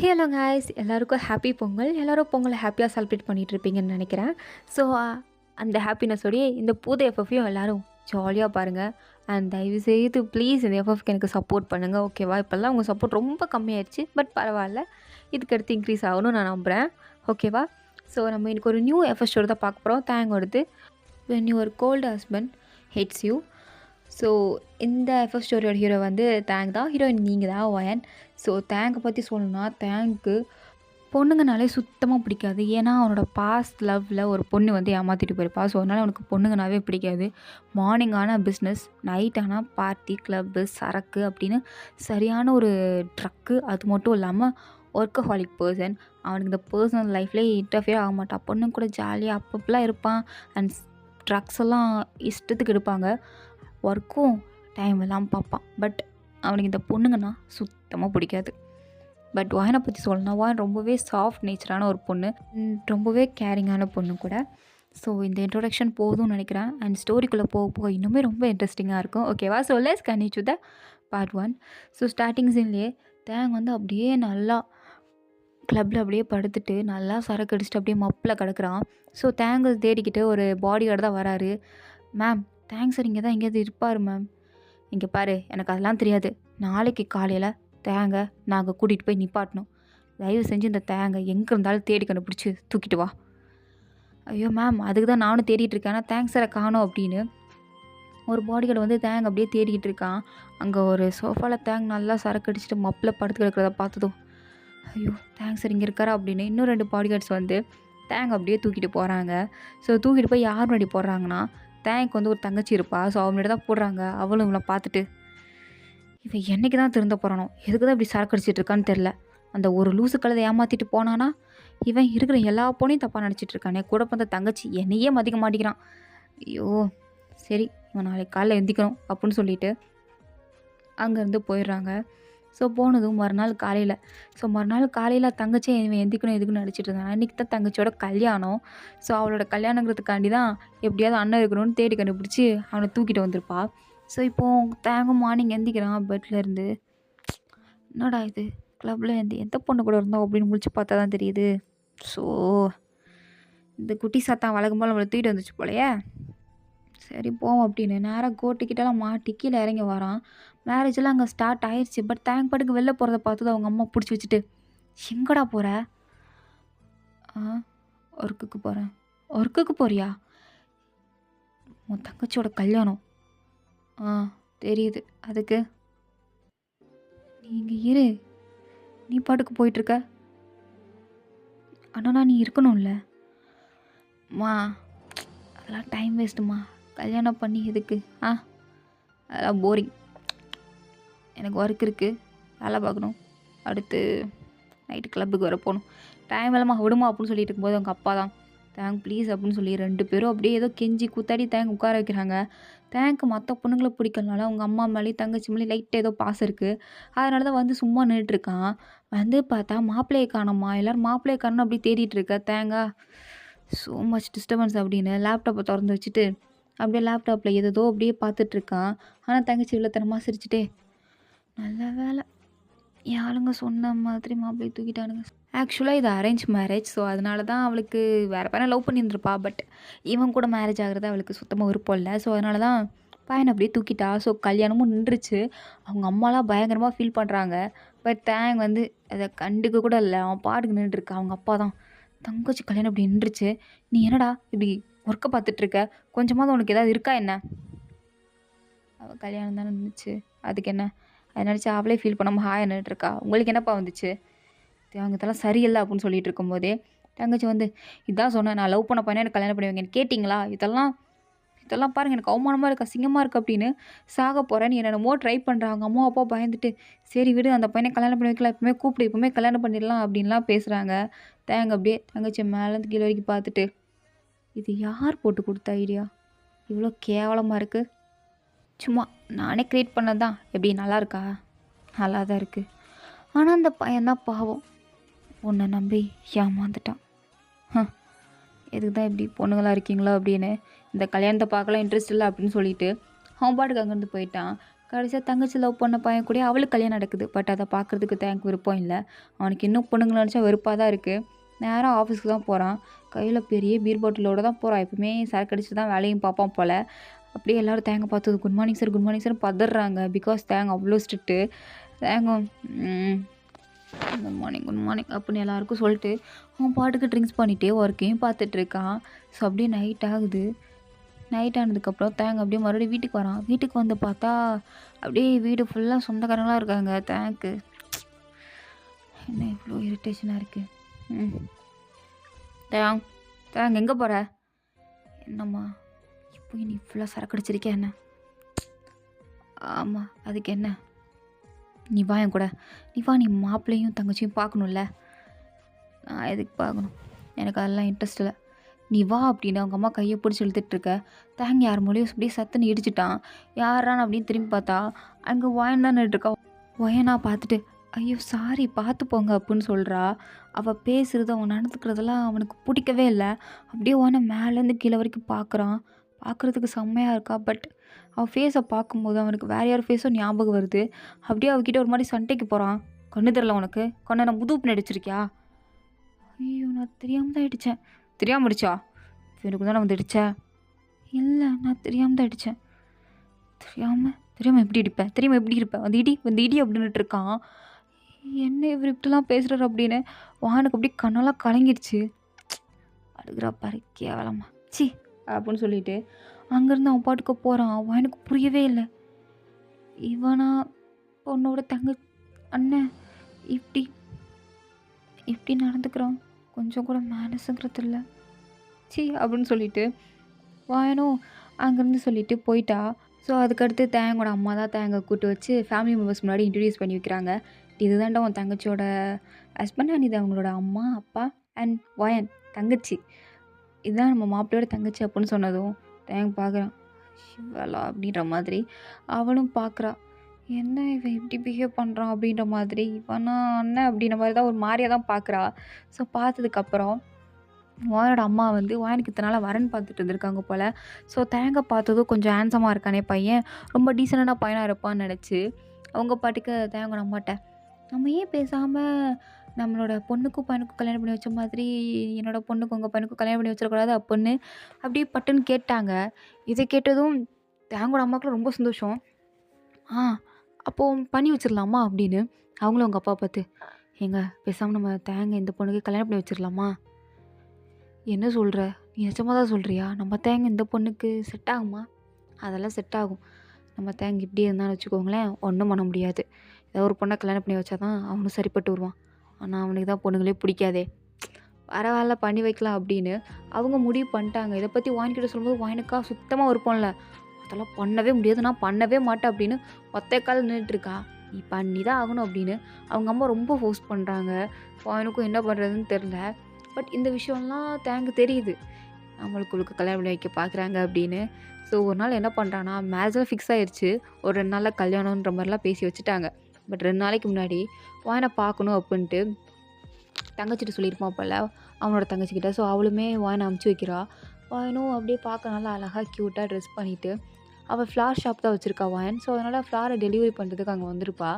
Hello guys, எல்லாருக்கும் happy Pongal. எல்லோரும் பொங்கலை ஹாப்பியாக செலிப்ரேட் பண்ணிகிட்டு இருப்பீங்கன்னு நினைக்கிறேன். ஸோ அந்த ஹாப்பினஸோடையே இந்த புது எஃப்எஃப்பையும் எல்லோரும் ஜாலியாக பாருங்கள். அண்ட் தயவுசெய்து ப்ளீஸ் இந்த எஃப்எஃப்க்கு எனக்கு சப்போர்ட் பண்ணுங்கள், ஓகேவா? இப்போல்லாம் உங்கள் சப்போர்ட் ரொம்ப கம்மியாயிடுச்சு, பட் பரவாயில்ல, இதுக்கடுத்து இன்க்ரீஸ் ஆகணும்னு நான் நம்புகிறேன், ஓகேவா? ஸோ நம்ம இன்றைக்கி ஒரு நியூ எஃப்எஃப் ஸ்டோரி தான் பார்க்க போகிறோம். தேங்கோடது when your cold husband hates you. So இந்த எஃப்எஃப் ஸ்டோரியோட ஹீரோ வந்து தேங்க் தான். ஹீரோயின் நீங்கள் தான் ஒயன். ஸோ தேங்கை பற்றி சொல்லணுன்னா, தேங்க்கு பொண்ணுங்கனாலே சுத்தமாக பிடிக்காது. ஏன்னா அவனோட பாஸ்ட் லவ்வில் ஒரு பொண்ணு வந்து ஏமாற்றிட்டு போயிருப்பா. ஸோ அதனால் அவனுக்கு பொண்ணுங்கனாவே பிடிக்காது. மார்னிங் ஆனால் பிஸ்னஸ், நைட் ஆனால் பார்ட்டி, கிளப்பு, சரக்கு அப்படின்னு சரியான ஒரு ட்ரக்கு. அது மட்டும் இல்லாமல் ஒர்க்கஹாலிக் பர்சன். அவனுக்கு இந்த பர்சனல் லைஃப்லேயே இன்டர்ஃபியர் ஆக மாட்டான். பொண்ணுங்க கூட ஜாலியாக அப்பப்பெல்லாம் இருப்பான். அண்ட் ட்ரக்ஸ் எல்லாம் இஷ்டத்துக்கு எடுப்பாங்க. ஒர்க்கும் டைம் எல்லாம் பார்ப்பான். பட் அவனுக்கு இந்த பொண்ணுங்கன்னா சுத்தமாக பிடிக்காது. பட் ஒயனை பற்றி சொல்லணும்னா, ஒயன் ரொம்பவே சாஃப்ட் நேச்சரான ஒரு பொண்ணு, ரொம்பவே கேரிங்கான பொண்ணு கூட. ஸோ இந்த இன்ட்ரொடக்ஷன் போதும்னு நினைக்கிறேன். அண்ட் ஸ்டோரிக்குள்ளே போக போக இன்னுமே ரொம்ப இன்ட்ரெஸ்டிங்காக இருக்கும், ஓகேவா? So let's continue the part 1. So starting சீன்லேயே தேங் வந்து அப்படியே நல்லா கிளப்பில் அப்படியே படுத்துட்டு நல்லா சரக்கு அடிச்சுட்டு அப்படியே மப்பில் கிடக்குறான். ஸோ தேங்கை தேடிக்கிட்டு ஒரு பாடி கார்டு தான் வராரு. மேம், தேங்க்ஸ் சார் இங்கே தான் எங்கேயாவது இருப்பார் மேம். இங்கே பாரு, எனக்கு அதெல்லாம் தெரியாது. நாளைக்கு காலையில் தேங்கை நாங்கள் கூட்டிகிட்டு போய் நிப்பாட்டணும். தயவு செஞ்சு இந்த தேங்கை எங்கே இருந்தாலும் தேடி கண்டுபிடிச்சி தூக்கிட்டு வா. ஐயோ மேம், அதுக்கு தான் நானும் தேடிட்டு இருக்கேன். ஆனால் தேங்க்ஸ் சாரை காணோம் அப்படின்னு ஒரு பாடிகார்டு வந்து தேங் அப்படியே தேடிக்கிட்டு இருக்கான். அங்கே ஒரு சோஃபாவில் தேங் நல்லா சரக்கு அடிச்சுட்டு மப்பில் படுத்து கிடக்கிறத பார்த்ததும், ஐயோ தேங்க்ஸ் சார் இங்கே இருக்காரா அப்படின்னு இன்னும் 2 பாடிகார்ட்ஸ் வந்து தேங் அப்படியே தூக்கிட்டு போகிறாங்க. ஸோ தூக்கிட்டு போய் யார் முன்னாடி போடுறாங்கன்னா, தேங்க் வந்து ஒரு தங்கச்சி இருப்பா. ஸோ அவங்கள்ட்ட தான் போடுறாங்க. அவளும் இவளை பார்த்துட்டு, இவன் என்றைக்கு தான் திருந்த போகிறானோ, எதுக்கு தான் இப்படி சரக்கு அடிச்சிட்டு இருக்கான்னு தெரில. அந்த ஒரு லூசு கழுதை ஏமாற்றிட்டு போனானா, இவன் இருக்கிற எல்லா பொண்ணையும் தப்பாக நினச்சிட்டு இருக்கானே. கூட பிறந்த தங்கச்சி என்னையே மதிக்க மாட்டேங்கிறான். ஐயோ சரி, இவன் நாளைக்கு காலைல எந்திக்கணும் அப்படின்னு சொல்லிட்டு அங்கேருந்து போயிடுறாங்க. ஸோ போனதும் மறுநாள் காலையில் தங்கச்சி இவன் எந்திக்கணும் எதுக்குன்னு நடிச்சிட்டு இருந்தான். அன்றைக்கி தான் தங்கச்சியோட கல்யாணம். ஸோ அவளோட கல்யாணங்கிறதுக்காண்டி தான் எப்படியாவது அண்ணன் இருக்கணும்னு தேடி கண்டுபிடிச்சி அவனை தூக்கிட்டு வந்திருப்பா. ஸோ இப்போது தேங்கும் மார்னிங் எந்திக்கிறான் பெட்லேருந்து. என்னடா இது, கிளப்பில் எந்த பொண்ணு கூட இருந்தோம் அப்படின்னு முடிச்சு பார்த்தா தான் தெரியுது. ஸோ இந்த குட்டி சாத்தான் வழக்கம் போல் அவளை தூக்கிட்டு வந்துச்சு போலையே. சரி போவோம் அப்படின்னு நேராக கோட்டிக்கிட்டலாம் மாட்டி கீழே இறங்கி வரான். மேரேஜெல்லாம் அங்கே ஸ்டார்ட் ஆயிடுச்சு. பட் தேங்க் பாட்டுக்கு வெளில போகிறத பார்த்தது அவங்க அம்மா பிடிச்சி வச்சுட்டு, எங்கடா போகிற? ஒர்க்குக்கு போகிறேன். ஒர்க்குக்கு போறியா? உன் தங்கச்சியோட கல்யாணம். தெரியுது. அதுக்கு நீங்கள் இரு, நீ பாட்டுக்கு போயிட்டுருக்க. அண்ணா நீ இருக்கணும்ல. மா அதெல்லாம் டைம் வேஸ்ட்டுமா, கல்யாணம் பண்ணி எதுக்கு? அதெல்லாம் போரிங். எனக்கு ஒர்க் இருக்குது, வேலை பார்க்கணும், அடுத்து நைட்டு கிளப்புக்கு வர போகணும், டைம் இல்லாமல் விடுமா அப்படின்னு சொல்லிட்டு இருக்கும்போது அவங்க அப்பா தான் தேங்க் ப்ளீஸ் அப்படின்னு சொல்லி 2 பேரும் அப்படியே ஏதோ கெஞ்சி கூத்தாடி தேங்க் உட்கார வைக்கிறாங்க. தேங்க்கு மற்ற பொண்ணுங்களை பிடிக்கிறதுனால அவங்க அம்மா மேலேயும் தங்கச்சி மேலேயும் லைட்டாக ஏதோ பாசம் இருக்குது. அதனால தான் வந்து சும்மா நின்றுட்டுருக்கான். வந்து பார்த்தா மாப்பிள்ளையை காணோமா, எல்லோரும் மாப்பிள்ளையை காணோம் அப்படி தேடிட்டு இருக்க. தேங்காய் ஸோ மச் டிஸ்டர்பன்ஸ் அப்படின்னு லேப்டாப்பை திறந்து வச்சுட்டு அப்படியே லேப்டாப்பில் ஏதோ அப்படியே பார்த்துட்ருக்கான். ஆனால் தங்கச்சி இவ்வளோத்தனமாக சிரிச்சுட்டே, நல்ல வேலை என் ஆளுங்க சொன்ன மாதிரி மாப்பிள்ளை தூக்கிட்டானுங்க. ஆக்சுவலாக இது அரேஞ்ச் மேரேஜ். ஸோ அதனால தான் அவளுக்கு வேறு பையனை லவ் பண்ணியிருந்திருப்பா. பட் இவன் கூட மேரேஜ் ஆகிறது அவளுக்கு சுத்தமாக விருப்பம் இல்லை. ஸோ அதனால தான் பையனை அப்படியே தூக்கிட்டா. ஸோ கல்யாணமும் நின்றுச்சு. அவங்க அம்மாலாம் பயங்கரமாக ஃபீல் பண்ணுறாங்க. பட் தேங் வந்து அதை கண்டுக்க கூட இல்லை. அவன் பாட்டுக்கு நின்றுருக்கா. அவங்க அப்பா தான், தங்கச்சி கல்யாணம் இப்படி நின்றுச்சு, நீ என்னடா இப்படி ஒர்க்கை பார்த்துட்ருக்க, கொஞ்சமாவது உனக்கு ஏதாவது இருக்கா என்ன? அவள் கல்யாணம் தானே நின்றுச்சு, அதுக்கு என்ன? அதை நினச்சி அவளே ஃபீல் பண்ணாமல் ஹாய் நின்றுட்டுருக்கா. உங்களுக்கு என்னப்பா வந்துச்சு? அவங்க இதெல்லாம் சரியில்லை அப்படின்னு சொல்லிட்டு இருக்கும்போதே தங்கச்சி வந்து, இதான் சொன்னேன், நான் லவ் பண்ண பையனை எனக்கு கல்யாணம் பண்ணுவீங்கன்னு கேட்டிங்களா? இதெல்லாம் பாருங்கள், எனக்கு அவமானமாக இருக்குது, அசிங்கமாக இருக்குது அப்படின்னு சாக போகிறேன்னு என்னென்னமோ ட்ரை பண்ணுறாங்க. அம்மா அப்பா பயந்துட்டு, சரி விடு, அந்த பையனை கல்யாணம் பண்ணி வைக்கலாம், இப்போமே கூப்பிடு, இப்போமே கல்யாணம் பண்ணிடலாம் அப்படின்லாம் பேசுகிறாங்க. தேங்க அப்படியே தங்கச்சி மேலேருந்து கீழே வரைக்கும் பார்த்துட்டு, இது யார் போட்டு கொடுத்த ஐடியா, இவ்வளோ கேவலமாக இருக்குது, சும்மா நானே க்ரியேட் பண்ணது தான், எப்படி நல்லா இருக்கா? நல்லா தான் இருக்குது. ஆனால் அந்த பையன்தான் பாவம், உன்னை நம்பி ஏமாந்துட்டான். எதுக்கு தான் இப்படி பொண்ணுங்களாக இருக்கீங்களோ அப்படின்னு, இந்த கல்யாணத்தை பார்க்கலாம் இன்ட்ரெஸ்ட் இல்லை அப்படின்னு சொல்லிட்டு அவன் பாட்டுக்கு அங்கேருந்து போயிட்டான். கடைசியா தங்கச்சி லவ் பண்ண பையன் கூடயே அவளுக்கு கல்யாணம் நடக்குது. பட் அத பார்க்குறதுக்கு தேங்க் விருப்பம் இல்ல. அவனுக்கு இன்னும் பொண்ணுங்கள நெனச்சா வெறுப்பா தான் இருக்கு. நேரா ஆஃபீஸ்க்கு தான் போறான். கையில பெரிய பீர் பாட்டிலோட தான் போறான். எப்பவுமே சரக்கு அடிச்சுட்டு தான் வேலையும் பார்ப்பான் போல. அப்படியே எல்லாரும் தேங்க பார்த்து good morning sir, good morning சார்ன்னு பதர்றாங்க. பிகாஸ் தேங் அவ்ளோ ஸ்ட்ரிக்ட்டு. தேங்க ம் குட் மார்னிங், குட் மார்னிங் அப்படின்னு எல்லாருக்கும் சொல்லிட்டு, அவன் பாட்டுக்கு ட்ரிங்க்ஸ் பண்ணிட்டே ஒர்க்கையும் பார்த்துட்டு இருக்கான். ஸோ அப்படியே நைட் ஆகுது. நைட் ஆனதுக்கப்புறம் தேங் அப்படியே மறுபடியும் வீட்டுக்கு வரான். வீட்டுக்கு வந்து பார்த்தா, அப்படியே வீடு ஃபுல்லா சொந்தக்காரங்களா இருக்காங்க தேங்க்கு. என்ன இவ்ளோ இரிட்டேஷனா இருக்கு. ம். தேங், தேங் எங்க போற? என்னம்மா? இப்பயும் நீ ஃபுல்லா சரக்கு அடிச்சிருக்கியா என்ன? ஆமா. அதுக்கு என்ன? நீ வா என் கூட. நீ வா, நீ மாப்பிள்ளையும் தங்கச்சியும் பார்க்கணும்ல. நான் எதுக்கு பார்க்கணும்? எனக்கு அதெல்லாம் இன்ட்ரெஸ்ட் இல்ல. நீ வா அப்படின்னு அவங்க அம்மா கையை பிடிச்சி இழுத்துட்டு இருக்க. தேங்க யார் மூலியம் அப்படியே சத்துன்னு இடிச்சிட்டான். யாரான்னு அப்படின்னு திரும்பி பார்த்தா, அங்கே ஒயன் தான் நின்றுருக்கா. ஒயனா பார்த்துட்டு, ஐயோ சாரி பார்த்து போங்க அப்படின்னு சொல்கிறா. அவள் பேசுகிறது அவன் நடந்துக்கிறதெல்லாம் அவனுக்கு பிடிக்கவே இல்லை. அப்படியே ஒயனை மேலேருந்து கீழே வரைக்கும் பார்க்குறான். பார்க்குறதுக்கு செம்மையாக இருக்கா. பட் அவள் ஃபேஸை பார்க்கும்போது அவனுக்கு வேற யார் ஃபேஸும் ஞாபகம் வருது. அப்படியே அவகிட்ட ஒரு மாதிரி சண்டைக்கு போகிறான். கண்ணு தெரில உனக்கு? கண்ணை நான் முதுப்பு நடிச்சிருக்கியா? ஐயோ நான் தெரியாமல் தான் அடித்தேன். தெரியாமல் அடிச்சா? எனக்கு தானே வந்து அடிச்ச? இல்லை நான் தெரியாமல் தான் அடித்தேன். தெரியாமல் எப்படி அடிப்பேன்? தெரியாமல் எப்படி இருப்பேன்? வந்து இடி அப்படின்னுட்டு இருக்கான். என்ன இவர் இப்படிலாம் பேசுகிறாரு அப்படின்னு வானுக்கு அப்படியே கண்ணெல்லாம் கலங்கிடுச்சு. அழுகிறா பாரு கேவலமா சி அப்படின்னு சொல்லிட்டு அங்கேருந்து அவன் பாட்டுக்கு போகிறான். வானுக்கு புரியவே இல்லை. இவனா பொண்ணோட அண்ணன் இப்படி இப்படி நடந்துக்கிறான். கொஞ்சம் கூட மேனஸுங்கிறது இல்லை சி அப்படின்னு சொல்லிட்டு வாயனும் அங்கேருந்து சொல்லிட்டு போயிட்டா. ஸோ அதுக்கடுத்து தேங்கோட அம்மா தான் தேங்க கூட்டு வச்சு ஃபேமிலி மெம்பர்ஸ் முன்னாடி இன்ட்ரடியூஸ் பண்ணி வைக்கிறாங்க. இதுதான்டா உன் தங்கச்சியோட ஹஸ்பண்ட் அண்ட் இது அவங்களோட அம்மா அப்பா அண்ட் வயன் தங்கச்சி. இதுதான் நம்ம மாப்பிள்ளையோட தங்கச்சி அப்படின்னு சொன்னதும் தேங்க பார்க்குறான். சிவலா அப்படின்ற மாதிரி அவளும் பார்க்குறா. என்ன இவன் இப்படி பிஹேவ் பண்ணுறான் அப்படின்ற மாதிரி. இவனா அண்ணன் அப்படின்ற மாதிரி தான் ஒரு மாதிரியாக தான் பார்க்குறா. ஸோ பார்த்ததுக்கப்புறம் வாயனோட அம்மா வந்து வாயனுக்கு இத்தனை நாளாக வரன் பார்த்துட்டு இருந்திருக்காங்க போல். ஸோ தேங்க பார்த்ததும் கொஞ்சம் ஹேண்ட்ஸமாக இருக்கானே பையன், ரொம்ப டீசெண்டான பையனாக இருப்பான்னு நினச்சி அவங்க பாட்டுக்கு தேங்கோட அம்மாட்ட, நம்ம ஏன் பேசாமல் நம்மளோட பொண்ணுக்கும் பையனுக்கும் கல்யாணம் பண்ணி வச்ச மாதிரி என்னோட பொண்ணுக்கும் உங்கள் பையனுக்கும் கல்யாணம் பண்ணி வச்சிடக்கூடாது அப்படின்னு அப்படியே பட்டுன்னு கேட்டாங்க. இதை கேட்டதும் தேங்கோட அம்மாவுக்குலாம் ரொம்ப சந்தோஷம். அப்போது பண்ணி வச்சிடலாமா அப்படின்னு அவங்களும் அவங்க அப்பா பார்த்து, ஏங்க பேசாமல் நம்ம தேங்க இந்த பொண்ணுக்கு கல்யாணம் பண்ணி வச்சிடலாமா? என்ன சொல்கிற? நீ நிஜமாக தான் சொல்கிறியா? நம்ம தேங்க இந்த பொண்ணுக்கு செட் ஆகுமா? அதெல்லாம் செட் ஆகும். நம்ம தேங்க இப்படி இருந்தான்னு வச்சுக்கோங்களேன், ஒன்றும் பண்ண முடியாது. ஏதோ ஒரு பொண்ணை கல்யாணம் பண்ணி வச்சா தான் அவனும் சரிப்பட்டு வருவான். ஆனால் அவனுக்கு தான் பொண்ணுங்களே பிடிக்காதே. பரவாயில்ல பண்ணி வைக்கலாம் அப்படின்னு அவங்க முடிவு பண்ணிட்டாங்க. இதை பற்றி வாங்கிக்கிட்ட சொல்லும்போது வாயினுக்கா சுத்தமாக விருப்பம்ல. அதெல்லாம் பண்ணவே முடியாது, நான் பண்ணவே மாட்டேன் அப்படின்னு ஒத்தை கால் நின்றுட்டுருக்கா. நீ பண்ணி தான் ஆகணும் அப்படின்னு அவங்க அம்மா ரொம்ப ஃபோர்ஸ் பண்ணுறாங்க. வாயினுக்கும் என்ன பண்ணுறதுன்னு தெரில. பட் இந்த விஷயம்லாம் தேங்க தெரியுது, நம்மளுக்கு கல்யாணம் பண்ணி வைக்க பார்க்குறாங்க அப்படின்னு. ஸோ ஒரு நாள் என்ன பண்ணுறான்னா, மேரேஜெலாம் ஃபிக்ஸ் ஆகிடுச்சு. ஒரு 2 நாளில் கல்யாணன்ற மாதிரிலாம் பேசி வச்சுட்டாங்க. பட் 2 நாளைக்கு முன்னாடி வாயனை பார்க்கணும் அப்படின்ட்டு தங்கச்சிட்ட சொல்லியிருப்பான் போல், அவனோட தங்கச்சிக்கிட்ட. ஸோ அவளுமே வாயனை அமுச்சு வைக்கிறா. வாயனும் அப்படியே பார்க்க நல்லா அழகாக க்யூட்டாக ட்ரெஸ் பண்ணிவிட்டு, அவள் ஃப்ளார் ஷாப் தான் வச்சுருக்கா வாயன். ஸோ அதனால் ஃப்ளாரை டெலிவரி பண்ணுறதுக்கு அங்கே வந்திருப்பா.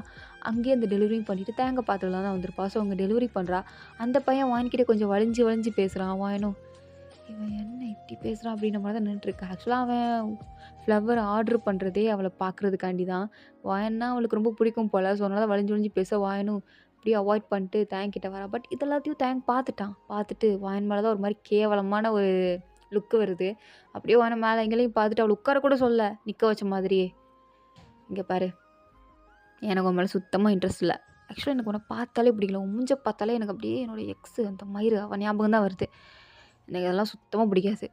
அங்கேயே அந்த டெலிவரியும் பண்ணிவிட்டு தேங்க பாத்திரலாம் தான் வந்திருப்பா. ஸோ அங்கே டெலிவரி பண்ணுறா. அந்த பையன் வாங்கிக்கிட்டே கொஞ்சம் வளைஞ்சு பேசுகிறான். வாயனும் இவன் என்ன இப்படி பேசுகிறான் அப்படின்ற மாதிரி தான் நின்றுட்டுருக்கா. ஆக்சுவலாக அவன் ஃப்ளவர் ஆர்டர் பண்ணுறதே அவளை பார்க்குறதுக்காண்டி தான். வாயன்னா அவளுக்கு ரொம்ப பிடிக்கும் போல். ஸோ அதனால் வளைஞ்சு பேச வாயனும் அப்படியே அவாய்ட் பண்ணிட்டு தேங்கிட்ட வரா. பட் இதெல்லாத்தையும் தேங்க் பார்த்துட்டு வாயன் மேலே தான் ஒரு மாதிரி கேவலமான ஒரு லுக்கு வருது. அப்படியே வாயனை மேலே எங்கேயும் பார்த்துட்டு அவளை உட்கார கூட சொல்ல, நிற்க வச்ச மாதிரியே. இங்கே பாரு, எனக்கு உன் மேலே சுத்தமாக இன்ட்ரெஸ்ட் இல்லை. ஆக்சுவலாக எனக்கு உன்னை பார்த்தாலே பிடிக்கல. உன் மூஞ்ச பார்த்தாலே எனக்கு அப்படியே என்னோடய எக்ஸு அந்த மயிறு அவன் ஞாபகம் தான் வருது. எனக்கு அதெல்லாம் சுத்தமாக பிடிக்காது.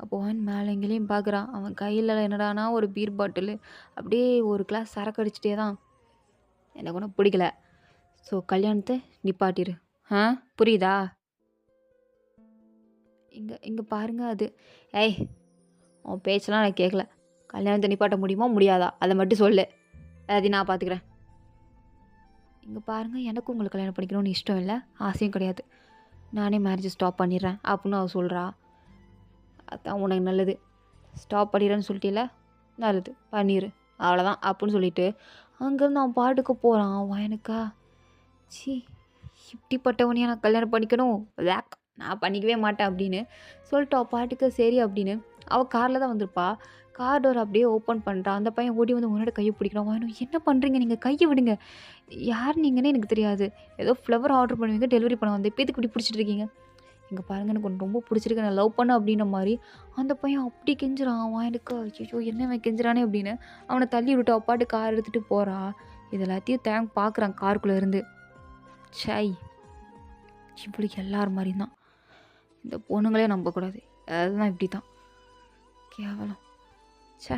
அப்போ அவன் மேலே எங்கேயும் பார்க்குறான். அவன் கையில் என்னடானா ஒரு பீர் பாட்டிலு, அப்படியே ஒரு கிளாஸ் சரக்கு அடிச்சிட்டே தான். எனக்கு ஒன்றும் பிடிக்கல. ஸோ கல்யாணத்தை நிப்பாட்டிரு. புரியுதா? இங்கே பாருங்க அது. ஏய், உன் பேச்செல்லாம் நான் கேட்கல. கல்யாணத்தை நிப்பாட்ட முடியுமா முடியாதா அதை மட்டும் சொல்லு, அதையும் நான் பார்த்துக்கிறேன். இங்கே பாருங்கள், எனக்கும் உங்களுக்கு கல்யாணம் பண்ணிக்கணும்னு இஷ்டம் இல்லை, ஆசையும் கிடையாது. நானே மேரேஜ் ஸ்டாப் பண்ணிடுறேன் அப்படின்னு அவள் சொல்கிறா. அதான் உனக்கு நல்லது. ஸ்டாப் பண்ணிடுறேன்னு சொல்லிட்டில, நல்லது பண்ணிடு. அவ்வளோதான் அப்படின்னு சொல்லிட்டு அங்கேருந்து அவன் பாட்டுக்கு போகிறான். வயனுக்கா ச்சீ! இப்படிப்பட்டவனையா நான் கல்யாணம் பண்ணிக்கணும்? வேக் நான் பண்ணிக்கவே மாட்டேன் அப்படின்னு சொல்லிட்டு அவ பாட்டுக்கு சரி அப்படின்னு அவள் காரில் தான் வந்திருப்பா. கார் டோர் அப்படியே ஓப்பன் பண்ணுறா. அந்த பையன் ஓடி வந்து உன்னோட கையை பிடிக்கிறான். வாயனு என்ன பண்ணுறீங்க நீங்கள்? கையை விடுங்க. யார் நீங்கன்னே எனக்கு தெரியாது. ஏதோ ஃப்ளவர் ஆர்டர் பண்ணுவீங்க டெலிவரி பண்ண வந்தேன். இப்போ எதுக்கு இப்படி பிடிச்சிட்டு இருக்கீங்க? இங்கே பாருங்க எனக்கு உன்னை ரொம்ப பிடிச்சிருக்கு. நான் லவ் பண்ண அப்படின்ற மாதிரி அந்த பையன் அப்படி கெஞ்சுறான். அவன் எனக்கு ஐயோ என்ன இவன் கெஞ்சுறானே அப்படின்னு அவனை தள்ளி விட்டு அவ பாட்டு கார் எடுத்துகிட்டு போகிறா. இது எல்லாத்தையும் தேங்க் பார்க்குறான் காருக்குள்ளே இருந்து. ச்சை! இவளுக்கு எல்லார் மாதிரியும் தான். இந்த பொண்ணுங்களே நம்பக்கூடாது. அதுதான் இப்படி தான். கேவலம். ச்சே!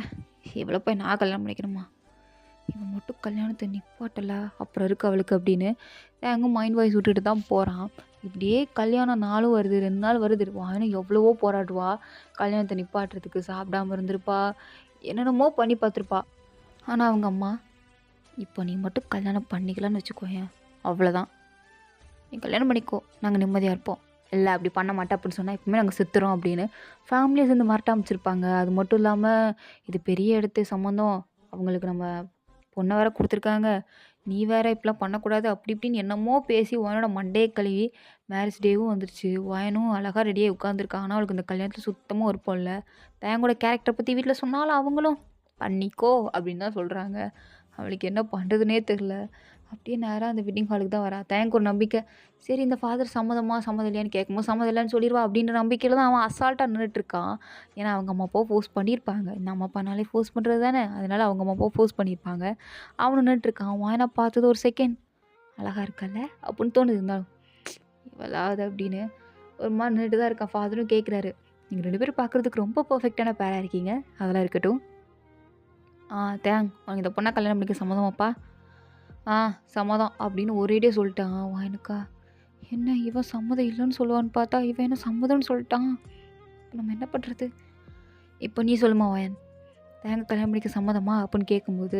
இவளை போய் நான் கல்யாணம் பண்ணிக்கணுமா? இவன் மட்டும் கல்யாணத்தை நிப்பாட்டல அப்புறம் இருக்கு அவளுக்கு அப்படின்னு தேங்க மைண்ட் வாய்ஸ் விட்டுட்டு தான் போகிறான். இப்படியே கல்யாணம் நாளும் வருது, 2 நாள் வருது. வாயனும் எவ்வளவோ போராடுவா. கல்யாணத்தை நிப்பாட்டுறதுக்கு சாப்பிடாம இருந்திருப்பா. என்னென்னமோ பண்ணி பார்த்துருப்பா. ஆனால் அவங்க அம்மா, இப்போ நீ மட்டும் கல்யாணம் பண்ணிக்கலான்னு வச்சுக்கோயேன், அவ்வளோதான். நீ கல்யாணம் பண்ணிக்கோ, நாங்கள் நிம்மதியாக இருப்போம். இல்லை அப்படி பண்ண மாட்டேன் அப்படின்னு சொன்னால் எப்பவுமே நாங்கள் செத்துறோம் அப்படின்னு ஃபேமிலியை சேர்ந்து மிரட்ட அமைச்சிருப்பாங்க. அது மட்டும் இல்லாமல் இது பெரிய இடத்து சம்மந்தம், அவங்களுக்கு நம்ம பொண்ணை வேற கொடுத்துருக்காங்க, நீ வேற இப்படிலாம் பண்ணக்கூடாது அப்படி இப்படின்னு என்னமோ பேசி வாயனோட மண்டையை கழுவி மேரேஜ் டேவும் வந்துருச்சு. வாயனும் அழகாக ரெடியாக உட்காந்துருக்கான். ஆனால் அவளுக்கு இந்த கல்யாணத்தில் சுத்தமாக விருப்பம் இல்லை. தேங்கோட கேரக்டரை பற்றி வீட்டில் சொன்னாலும் அவங்களும் பண்ணிக்கோ அப்படின்னு தான் சொல்கிறாங்க. அவளுக்கு என்ன பண்ணுறதுனே தெரில. அப்படியே நேராக அந்த வெட்டிங் ஹாலுக்கு தான் வரா. தேங்க் ஒரு நம்பிக்கை. சரி இந்த ஃபாதர் சம்மதமா சம்மதம் இல்லையான்னு கேட்கும்போது சம்மதம் இல்லைன்னு சொல்லிடுவா அப்படின்ற நம்பிக்கையில் தான் அவன் அசால்ட்டாக நின்றுட்டுருக்கான். ஏன்னா அவங்க அம்மா அப்பாவை ஃபோர்ஸ் பண்ணியிருப்பாங்க. இந்த அம்மா அப்பானாலே ஃபோர்ஸ் பண்ணுறது தானே, அதனால அவங்க அம்மா அப்பாவை ஃபோர்ஸ் பண்ணியிருப்பாங்க. அவனும் நின்றுட்டுருக்கான். வாயனா பார்த்தது ஒரு செகண்ட் அழகாக இருக்கல்ல அப்படின்னு தோணுது. இருந்தாலும் இவளாவது அப்படின்னு ஒரு மாதிரி நின்றுட்டு தான் இருக்கான். ஃபாதரும் கேட்குறாரு, நீங்கள் 2 பேரும் பார்க்குறதுக்கு ரொம்ப பர்ஃபெக்டான பேராக இருக்கீங்க, அதெல்லாம் இருக்கட்டும். உனக்கு இந்த பொண்ணை கல்யாணம் பண்ணிக்க சம்மதமாப்பா? சம்மதம் அப்படின்னு ஒரேடியாக சொல்லிட்டான். வாயனுக்கா என்ன இவன் சம்மதம் இல்லைன்னு சொல்லுவான்னு பார்த்தா இவன் என்ன சம்மதம்னு சொல்லிட்டான். இப்போ நம்ம என்ன பண்ணுறது? இப்போ நீ சொல்லுமா வாயன், கல்யாணம் பண்ணிக்க சம்மதமா அப்படின்னு கேட்கும்போது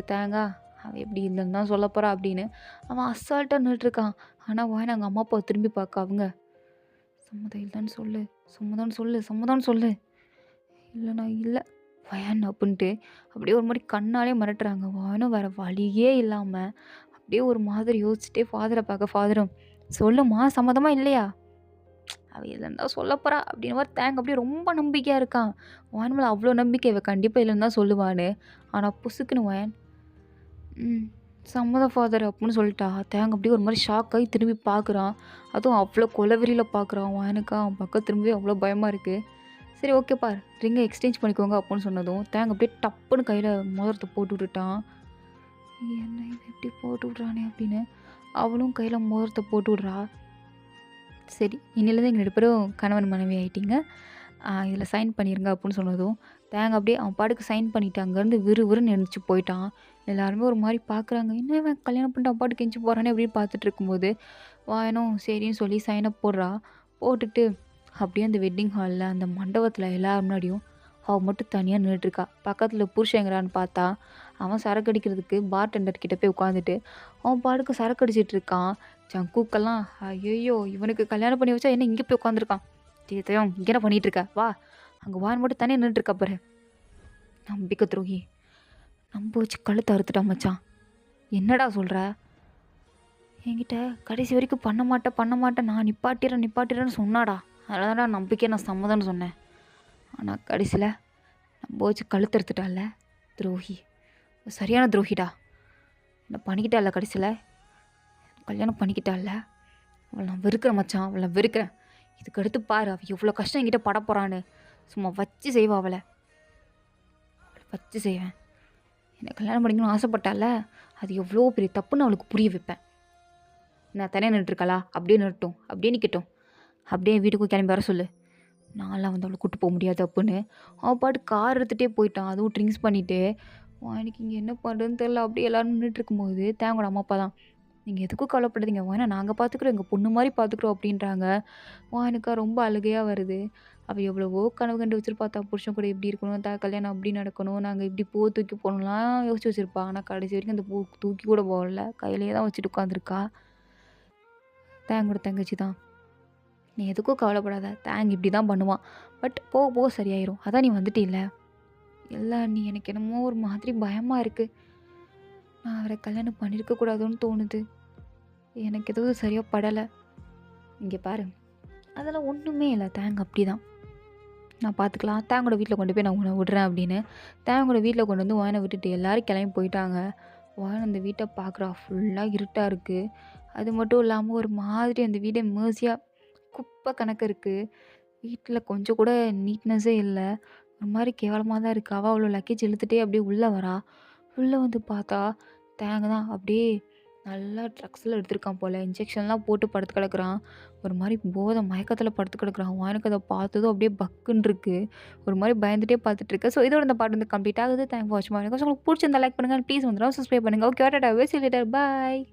அவன் எப்படி இல்லைன்னு தான் சொல்ல போகிறா அப்படின்னு அவன் அசால்ட்டாக நின்றுட்டுருக்கான். ஆனால் வாயன் அவங்க அம்மா அப்பாவை திரும்பி பார்க்க அவங்க சம்மதம் இல்லைன்னு சொல்லு, சம்மதம்னு சொல்லு, சம்மதம்னு சொல்லு. இல்லைண்ணா இல்லை வயன் அப்படின்ட்டு அப்படியே ஒரு மாதிரி கண்ணாலே மிரட்டுறாங்க. வாயனும் வேறு வழியே இல்லாமல் அப்படியே ஒரு மாதிரி யோசிச்சுட்டே ஃபாதரை பார்க்க, ஃபாதரும் சொல்லுமா சம்மதமாக இல்லையா? அவள் இல்லைன்னு தான் சொல்ல போகிறா அப்படின்னு மாதிரி அப்படியே ரொம்ப நம்பிக்கையாக இருக்கான். வாயன் மேலே அவ்வளோ நம்பிக்கை இவன் கண்டிப்பாக இல்லைன்னு தான் சொல்லுவான்னு. ஆனால் புசுக்குன்னு வாயன் சம்மதம் ஃபாதர் அப்படின்னு சொல்லிட்டா. அப்படியே ஒரு மாதிரி ஷாக் ஆகி திரும்பி பார்க்குறான். அதுவும் அவ்வளோ கொலவெறியில் பார்க்குறான். வாயனுக்கா அவன் பக்கம் திரும்பி அவ்வளோ பயமாக இருக்குது. சரி ஓகேப்பா ரிங்கை எக்ஸ்சேஞ்ச் பண்ணிக்கோங்க அப்படின்னு சொன்னதும் அப்படியே டப்புன்னு கையில் மோதிரத்தை போட்டு விட்டுட்டான். என்ன இவன் எப்படி போட்டு விட்றானே அப்படின்னு அவளும் கையில் மோதிரத்தை போட்டு விட்றா. சரி இன்னிலேருந்து எங்கள் 2 பேரும் கணவன் மனைவி ஆகிட்டிங்க, இதில் சைன் பண்ணிடுங்க அப்படின்னு சொன்னதும் அப்படியே அவன் பாட்டுக்கு சைன் பண்ணிவிட்டு அங்கேருந்து விறுவிறுன்னு எழுந்துச்சு போயிட்டான். எல்லாருமே ஒரு மாதிரி பார்க்குறாங்க, என்ன இவன் கல்யாணம் பண்ணிட்டு அவன் பாட்டுக்கு எஞ்சி போகிறானே அப்படின்னு பார்த்துட்டு இருக்கும்போது வாயனும் சரின்னு சொல்லி சைனை போடுறா. போட்டுட்டு அப்படியே அந்த வெட்டிங் ஹாலில் அந்த மண்டபத்தில் எல்லார் முன்னாடியும் அவள் மட்டும் தனியாக நின்றுட்டுருக்கா. பக்கத்தில் புருஷங்கிறான்னு பார்த்தா அவன் சரக்கு அடிக்கிறதுக்கு பார் டெண்டர் கிட்ட போய் உட்காந்துட்டு அவன் பாட்டுக்கு சரக்கு அடிச்சிட்டு இருக்கான். ஜங்குக்கெல்லாம் ஐயோ இவனுக்கு கல்யாணம் பண்ணி வச்சா என்ன இங்கே போய் உட்காந்துருக்கான், தீர்த்தையும் இங்கே என்ன பண்ணிகிட்டு இருக்க, வா அங்கே வான் மட்டும் தனியாக நின்றுட்டுருக்கா பாரு. நம்பிக்கை துரோகி, நம்ப வச்சு கழுத்தை அறுத்துட்டா மச்சான். என்னடா சொல்கிற? என்கிட்ட கடைசி வரைக்கும் பண்ண மாட்டேன் நான் நிப்பாட்டிறேன்னு சொன்னாடா. அதனால நம்பிக்கை நான் சம்மதம்னு சொன்னேன். ஆனால் கடைசியில் நம்ப வச்சு கழுத்து எடுத்துட்டால துரோகி, சரியான துரோகிடா. என்ன பண்ணிக்கிட்டால கடைசியில் கல்யாணம் பண்ணிக்கிட்டால. அவளை நான் வெறுக்கிறேன் மச்சான், அவளை நான் வெறுக்கிறேன். இதுக்கு அடுத்து பாரு அவள் எவ்வளோ கஷ்டம் என்கிட்ட பட போகிறான்னு. சும்மா வச்சு செய்வா அவளை வச்சு செய்வேன். என்னை கல்யாணம் பண்ணிக்கணும்னு ஆசைப்பட்டால, அது எவ்வளோ பெரிய தப்புன்னு அவளுக்கு புரிய வைப்பேன். நான் தனியாக நின்றுட்டுருக்காளா, அப்படியே நிறுட்டும், அப்படியே நிற்கட்டும், அப்படியே வீட்டுக்கு கிளம்பி வர சொல்லு, நான்லாம் வந்து அவளை கூப்பிட்டு போக முடியாது அப்படின்னு அவன் பாட்டு கார் எடுத்துகிட்டே போயிட்டான். அதுவும் ட்ரிங்க்ஸ் பண்ணிவிட்டு. எனக்கு இங்கே என்ன பண்ணுறதுன்னு தெரில. அப்படியே எல்லோரும் நின்றுட்டு இருக்கும்போது தேங்கோட அம்மா அப்பா தான், நீங்கள் எதுக்கும் கவலைப்படாதீங்க வாயினா நாங்கள் பார்த்துக்குறோம், எங்கள் பொண்ணு மாதிரி பார்த்துக்குறோம் அப்படின்றாங்க. வாயனுக்கா ரொம்ப அழுகையாக வருது. அவள் எவ்வளவோ கனவு கண்டு வச்சுருப்பா, தான் புருஷன் கூட இப்படி இருக்கணும், கல்யாணம் அப்படி நடக்கணும், நாங்கள் இப்படி பூ தூக்கி போகணும்லாம் யோசிச்சு வச்சுருப்பா. ஆனால் கடைசி வரைக்கும் அந்த பூ தூக்கி கூட போகல, கையிலே தான் வச்சுட்டு உட்காந்துருக்கா. தேங்கோட தங்கச்சி தான், நீ எதுக்கும் கவலைப்படாத, இப்படி தான் பண்ணுவான், பட் போக போக சரியாயிரும், அதான் நீ வந்துட்டு இல்லை, இல்ல நீ எனக்கு என்னமோ ஒரு மாதிரி பயமா இருக்கு. நான் அவர கல்யாணம் பண்ணியிருக்க கூடாதோன்னு தோணுது. எனக்கு எதுவும் சரியா படல. இங்க பாரு, அதெல்லாம் ஒண்ணுமே இல்ல. தேங் அப்படிதான். நான் பார்த்துக்கலாம். தேங்கோட வீட்ல கொண்டு போய் நான் உன்ன விடுறேன் அப்படின்னு. தேங்கோட வீட்ல கொண்டு வந்து ஒயன விட்டுட்டு எல்லாரும் கிளம்பி போயிட்டாங்க. ஒயன் அந்த வீட்ட பார்க்குறா. ஃபுல்லா இருட்டா இருக்கு. அது மட்டும் இல்லாம ஒரு மாதிரி அந்த வீடே மெர்சியா குப்பை கணக்கு இருக்கு. வீட்ல கொஞ்சம் கூட நீட்னஸே இல்ல. ஒரு மாரி கேவலமா தான் இருக்கு. அவ அவ்வளோ லக்கேஜ் இழுத்துட்டே அப்படியே உள்ள வரா. உள்ள வந்து பார்த்தா, தேங்க தான் அப்படியே நல்லா ட்ரக்ஸ்ல எடுத்திருக்கான் போல. இன்ஜெக்ஷன்லாம் போட்டு படுத்து கிடக்குறான். ஒரு மாரி போதை மயக்கத்தில படுத்து கிடக்குறான். எனக்கு அத பார்த்ததும் அப்படியே பக்குன்னு இருக்கு. ஒரு மாரி பயந்துட்டே பார்த்துட்டு இருக்கேன். ஸோ இதோட இந்த பாட்டு வந்து கம்ப்ளீட் ஆகுது. தேங்க் ஃபார் வாட்சிங். உங்களுக்கு பிடிச்சிருந்தா லைக் பண்ணுங்க. ப்ளீஸ் வந்து சப்ஸ்கிரைப் பண்ணுங்க. Okay Tata. C you later. Bye.